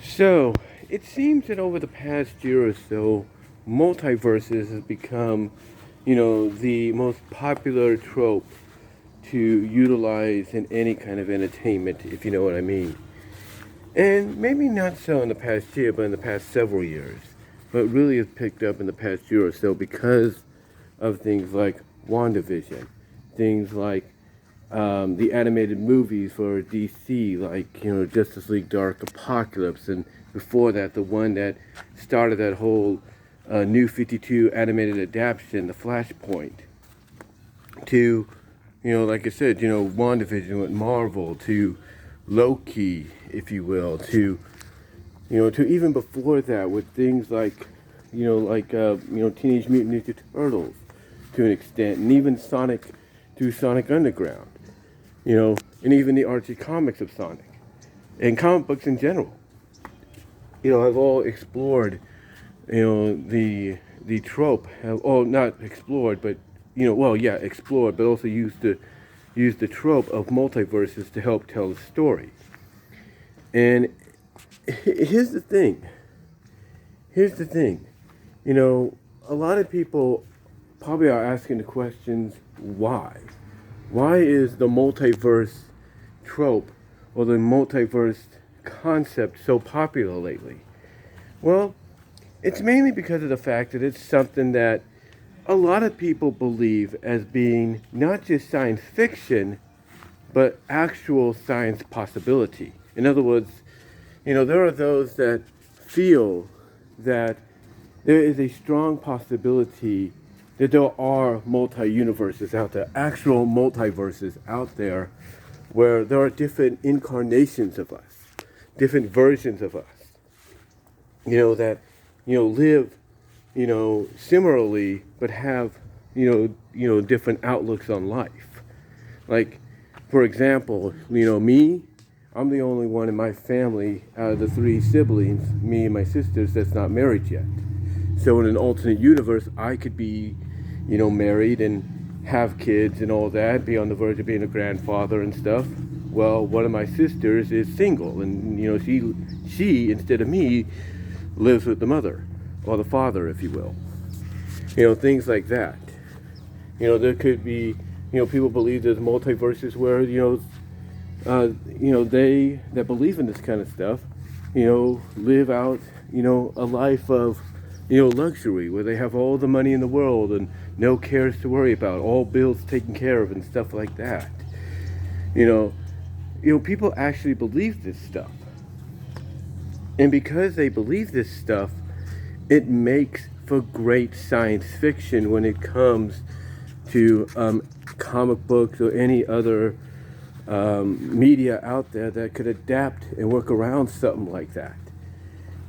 So, it seems that over the past year or so, multiverses has become, the most popular trope to utilize in any kind of entertainment, if you know what I mean. And maybe not so in the past year, but in the past several years. But really has picked up in the past year or so because of things like WandaVision, things like the animated movies for DC, like Justice League Dark Apocalypse, and before that, the one that started that whole New 52 animated adaptation, The Flashpoint, to like I said, WandaVision with Marvel, to Loki, if you will, to to even before that with things like Teenage Mutant Ninja Turtles to an extent, and even Sonic through Sonic Underground, and even the Archie comics of Sonic, and comic books in general, have all explored, the trope, not explored, but, explored, but also used the trope of multiverses to help tell a story. And here's the thing. Here's the thing. A lot of people probably are asking the questions, why? Why is the multiverse trope or the multiverse concept so popular lately? Well, it's mainly because of the fact that it's something that a lot of people believe as being not just science fiction, but actual science possibility. In other words, there are those that feel that there is a strong possibility that there are multi-universes out there, actual multiverses out there, where there are different incarnations of us, different versions of us, that, live, similarly, but have, different outlooks on life. Like, for example, me, I'm the only one in my family out of the three siblings, me and my sisters, that's not married yet. So in an alternate universe, I could be, married and have kids and all that, be on the verge of being a grandfather and stuff. Well, one of my sisters is single, and she instead of me lives with the mother or the father, if you will. Things like that. There could be, people believe there's multiverses where they that believe in this kind of stuff, live out, a life of, luxury, where they have all the money in the world and no cares to worry about, all bills taken care of and stuff like that. People actually believe this stuff. And because they believe this stuff, it makes for great science fiction when it comes to comic books or any other media out there that could adapt and work around something like that.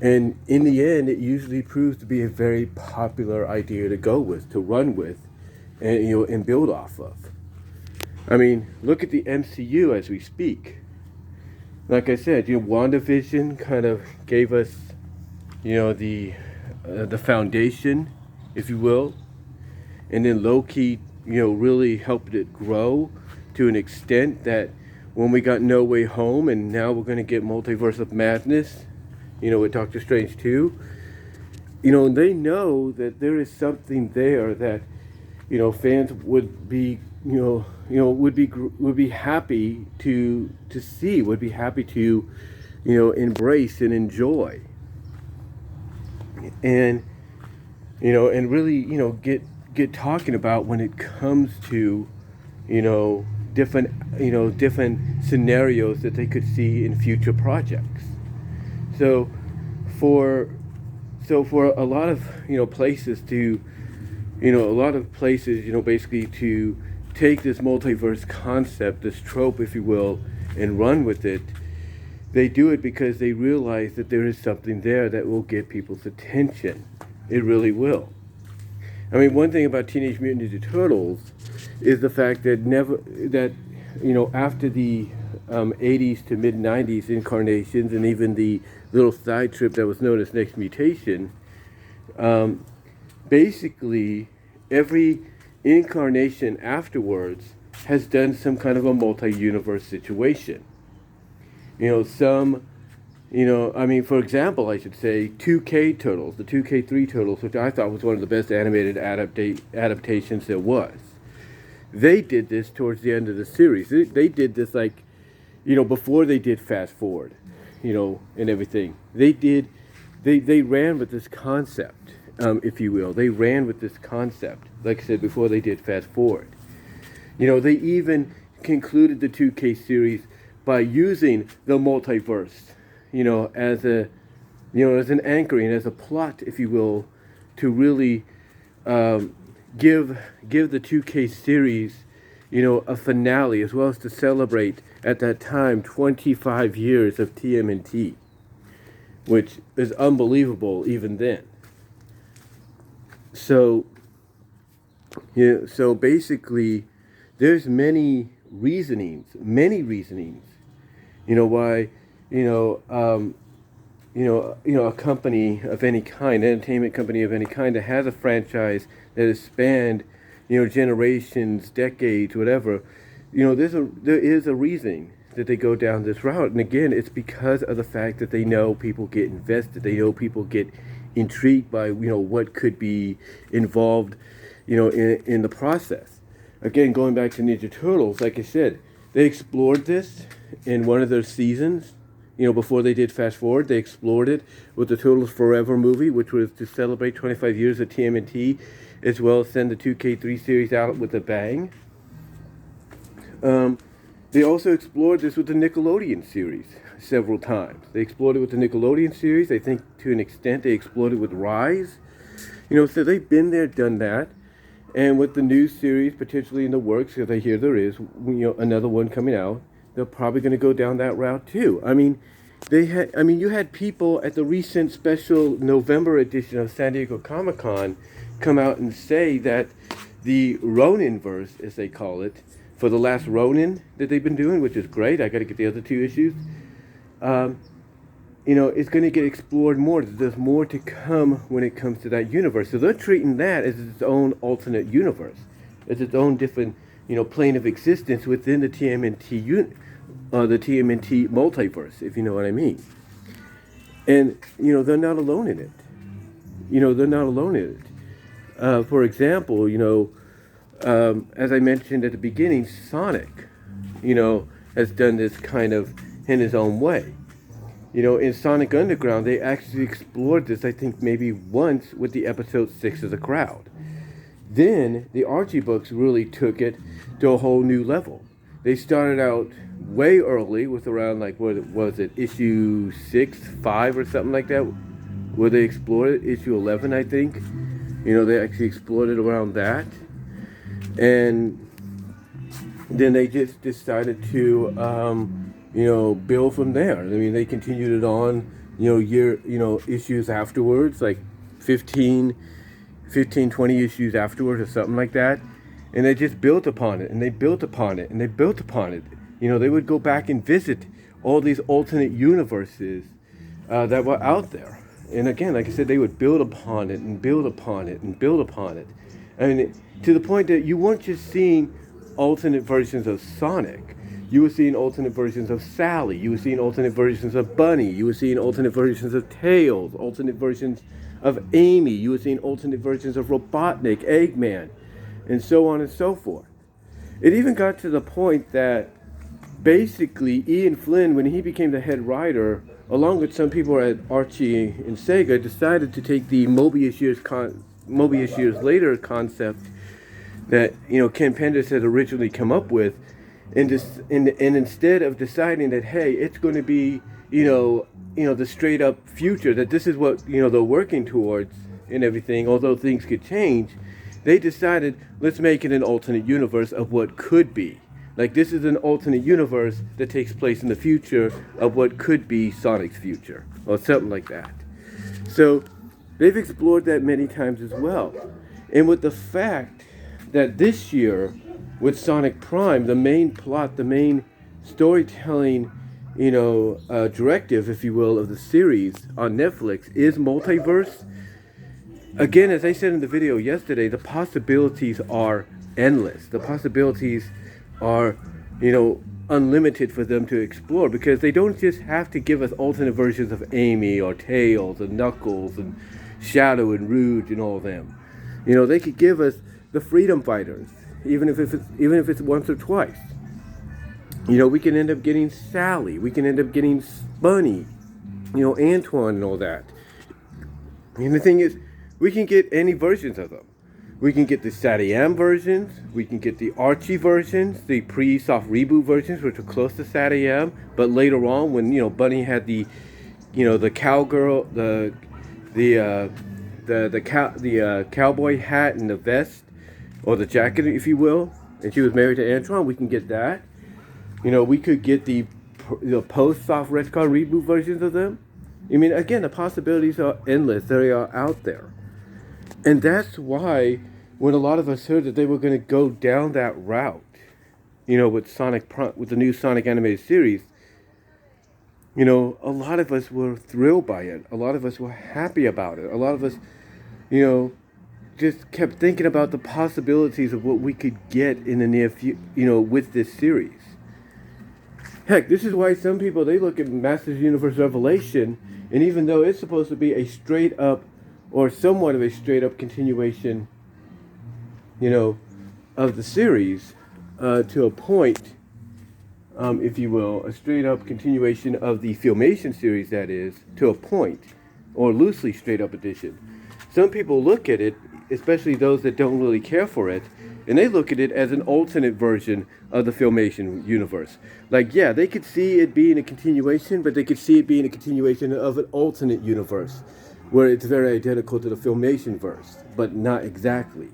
And in the end, it usually proves to be a very popular idea to go with, to run with, and and build off of. I mean, look at the MCU as we speak. Like I said, WandaVision kind of gave us, the foundation, if you will, and then Loki, really helped it grow to an extent that when we got No Way Home, and now we're going to get Multiverse of Madness, with Doctor Strange 2, they know that there is something there that, fans would be, would be happy to see, would be happy to, embrace and enjoy, and and really, get talking about when it comes to, different scenarios that they could see in future projects. So for a lot of places to basically to take this multiverse concept, this trope, if you will, and run with it, they do it because they realize that there is something there that will get people's attention. It really will. I mean, one thing about Teenage Mutant Ninja Turtles is the fact that after the 80s to mid 90s incarnations, and even the little side trip that was known as Next Mutation, basically every incarnation afterwards has done some kind of a multi-universe situation. Some I mean, for example, I should say 2K Turtles, the 2K3 Turtles, which I thought was one of the best animated adaptations there was. They did this towards the end of the series. They did this like, before they did Fast Forward, and everything. They ran with this concept, if you will. They ran with this concept, like I said, before they did Fast Forward. They even concluded the 2K series by using the multiverse, as as an anchoring, as a plot, if you will, to really give the 2K series, a finale, as well as to celebrate at that time 25 years of TMNT, which is unbelievable even then. So, so basically, there's many reasonings, why, a company of any kind, an entertainment company of any kind that has a franchise that has spanned, generations, decades, whatever, there is a reason that they go down this route. And again, it's because of the fact that they know people get invested, they know people get intrigued by, what could be involved, in the process. Again, going back to Ninja Turtles, like I said, they explored this in one of their seasons. Before they did Fast Forward, they explored it with the Turtles Forever movie, which was to celebrate 25 years of TMNT, as well as send the 2K3 series out with a bang. They also explored this with the Nickelodeon series several times. They explored it with the Nickelodeon series. I think to an extent they explored it with Rise. So they've been there, done that. And with the new series potentially in the works, because I hear there is, another one coming out, they're probably going to go down that route too. I mean, you had people at the recent special November edition of San Diego Comic-Con come out and say that the Ronin-verse, as they call it, for the last Ronin that they've been doing, which is great. I got to get the other two issues. It's going to get explored more. There's more to come when it comes to that universe. So they're treating that as its own alternate universe, as its own different, plane of existence within the TMNT the TMNT multiverse, if you know what I mean. And they're not alone in it. They're not alone in it. For example, as I mentioned at the beginning, Sonic, has done this kind of in his own way. In Sonic Underground, they actually explored this, I think, maybe once with the episode 6 of The Crowd. Then, the Archie books really took it to a whole new level. They started out way early with around, like, what was it, issue 6, 5, or something like that, where they explored it, issue 11, I think. They actually explored it around that. And then they just decided to, build from there. I mean, they continued it on, issues afterwards, like 15, 20 issues afterwards or something like that. And they just built upon it, and they built upon it, and they built upon it. They would go back and visit all these alternate universes that were out there. And again, like I said, they would build upon it, and build upon it, and build upon it. And to the point that you weren't just seeing alternate versions of Sonic. You were seeing alternate versions of Sally. You were seeing alternate versions of Bunny. You were seeing alternate versions of Tails. Alternate versions of Amy. You were seeing alternate versions of Robotnik, Eggman, and so on and so forth. It even got to the point that basically Ian Flynn, when he became the head writer, along with some people at Archie and Sega, decided to take the Mobius Years Later concept that Ken Penders had originally come up with, and instead of deciding that, hey, it's going to be the straight up future, that this is what they're working towards and everything, although things could change, they decided, let's make it an alternate universe of what could be. Like, this is an alternate universe that takes place in the future of what could be Sonic's future, or something like that. So they've explored that many times as well. And with the fact that this year, with Sonic Prime, the main plot, the main storytelling, directive, if you will, of the series on Netflix is multiverse. Again, as I said in the video yesterday, the possibilities are endless. The possibilities are, unlimited for them to explore, because they don't just have to give us alternate versions of Amy or Tails and Knuckles and Shadow and Rouge and all of them. They could give us the Freedom Fighters, even if it's once or twice. We can end up getting Sally. We can end up getting Bunny, Antoine and all that. And the thing is, we can get any versions of them. We can get the Satyam versions. We can get the Archie versions, the pre-soft reboot versions, which are close to Satyam. But later on, when Bunny had the cowgirl, the cowboy hat and the vest, or the jacket, if you will, and she was married to Antoine, we can get that. We could get the post-soft retcon reboot versions of them. Again, the possibilities are endless. They are out there. And that's why when a lot of us heard that they were going to go down that route, with the new Sonic animated series, a lot of us were thrilled by it. A lot of us were happy about it. A lot of us, just kept thinking about the possibilities of what we could get in the near future, with this series. Heck, this is why some people, they look at Masters Universe Revelation, and even though it's supposed to be a straight up, or somewhat of a straight up continuation, of the series, to a point, if you will, a straight up continuation of the Filmation series, that is, to a point, or loosely straight up edition. Some people look at it, especially those that don't really care for it, and they look at it as an alternate version of the Filmation universe. Like, yeah, they could see it being a continuation, but they could see it being a continuation of an alternate universe, where it's very identical to the Filmation verse, but not exactly.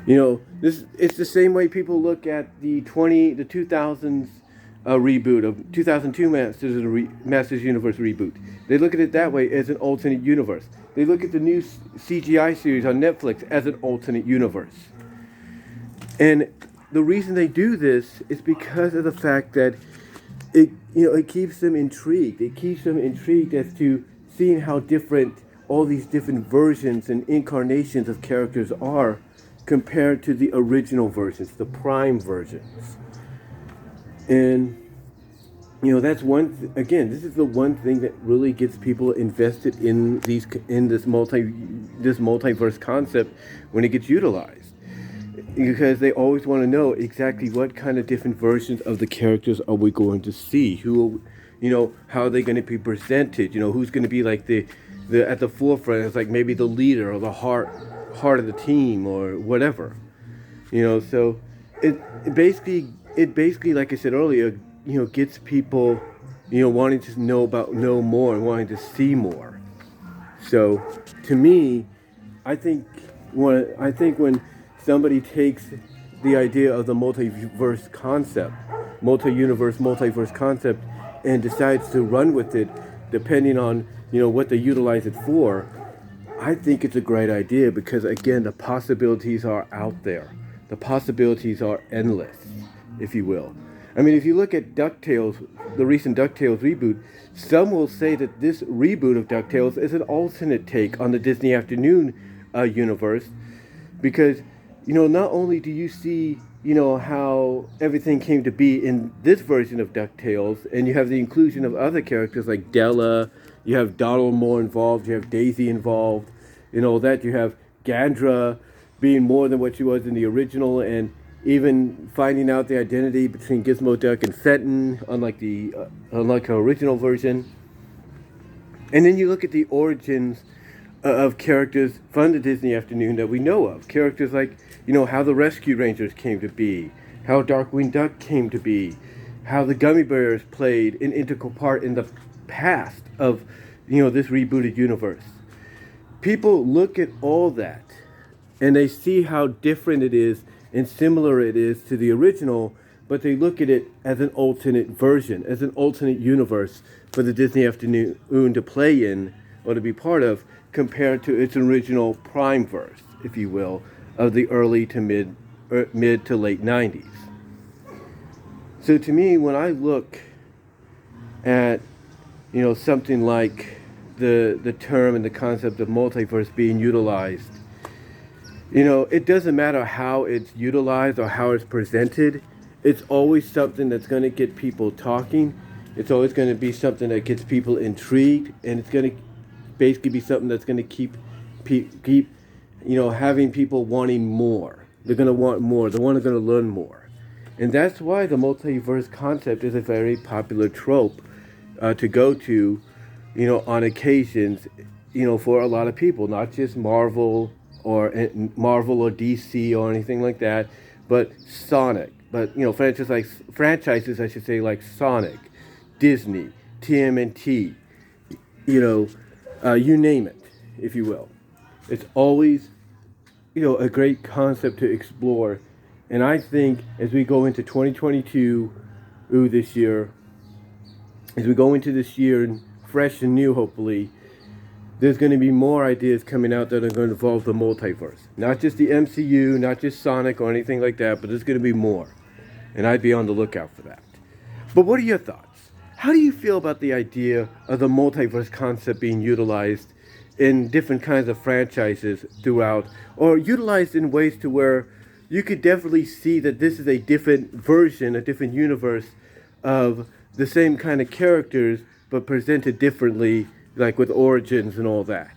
It's the same way people look at the 2000s reboot of 2002 Masters Universe reboot. They look at it that way, as an alternate universe. They look at the new CGI series on Netflix as an alternate universe. And the reason they do this is because of the fact that it keeps them intrigued. It keeps them intrigued as to seeing how different all these different versions and incarnations of characters are compared to the original versions, the prime versions. And that's this is the one thing that really gets people invested in this multiverse concept when it gets utilized, because they always want to know exactly what kind of different versions of the characters are we going to see, who, how are they going to be presented, who's going to be like the at the forefront, it's like maybe the leader or the heart of the team or whatever. So it basically, like I said earlier, gets people, wanting to know more and wanting to see more. So to me, I think when somebody takes the idea of the multiverse concept, and decides to run with it, depending on what they utilize it for, I think it's a great idea, because again, the possibilities are out there. The possibilities are endless, if you will. If you look at Ducktales, the recent Ducktales reboot, some will say that this reboot of Ducktales is an alternate take on the Disney Afternoon universe, because not only do you see how everything came to be in this version of DuckTales, and you have the inclusion of other characters like Della, you have Donald more involved, you have Daisy involved, all that. You have Gandra being more than what she was in the original, and even finding out the identity between Gizmo Duck and Fenton, unlike her original version. And then you look at the origins of characters from the Disney Afternoon that we know of. Characters like, how the Rescue Rangers came to be, how Darkwing Duck came to be, how the Gummy Bears played an integral part in the past of, this rebooted universe. People look at all that, and they see how different it is and similar it is to the original, but they look at it as an alternate version, as an alternate universe for the Disney Afternoon to play in or to be part of, compared to its original prime verse, if you will, of the early to mid to late 90s. So to me, when I look at, something like the term and the concept of multiverse being utilized, it doesn't matter how it's utilized or how it's presented. it's always something that's going to get people talking. It's always going to be something that gets people intrigued, and it's going to basically be something that's going to keep having people wanting more. They're going to want more. They're going to learn more. And that's why the multiverse concept is a very popular trope to go to, on occasions, for a lot of people, not just Marvel or DC or anything like that, but Sonic. But, franchises, I should say, like Sonic, Disney, TMNT, you name it, if you will. It's always, a great concept to explore. And I think as we go into 2022, this year, as we go into this year, fresh and new, hopefully, there's going to be more ideas coming out that are going to involve the multiverse. Not just the MCU, not just Sonic or anything like that, but there's going to be more. And I'd be on the lookout for that. But what are your thoughts? How do you feel about the idea of the multiverse concept being utilized in different kinds of franchises throughout, or utilized in ways to where you could definitely see that this is a different version, a different universe of the same kind of characters, but presented differently, like with origins and all that?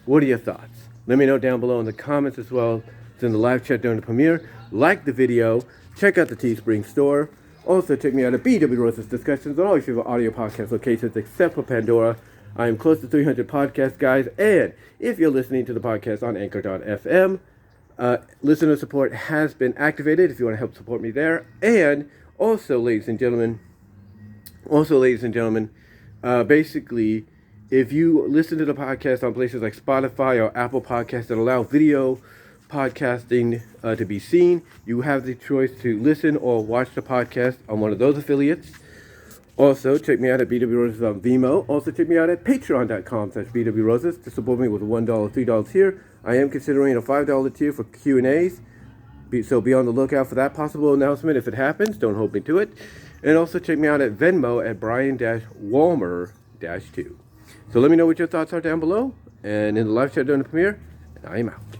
What are your thoughts? Let me know down below in the comments as well. It's in the live chat during the premiere. Like the video. Check out the Teespring store. Also, check me out at BW Rose's Discussions on all your favorite audio podcast locations except for Pandora. I am close to 300 podcasts, guys. And if you're listening to the podcast on Anchor.fm, listener support has been activated if you want to help support me there. And also, ladies and gentlemen, basically, if you listen to the podcast on places like Spotify or Apple Podcasts that allow video podcasting to be seen, you have the choice to listen or watch the podcast on one of those affiliates. Also, check me out at BW Roses on VENMO. Also, check me out at patreon.com/BW Roses to support me with $1, $3 here. I am considering a $5 tier for Q&As. So be on the lookout for that possible announcement if it happens. Don't hold me to it. And also check me out at VENMO at Brian-Walmer-2. So let me know what your thoughts are down below. And in the live chat during the premiere, and I am out.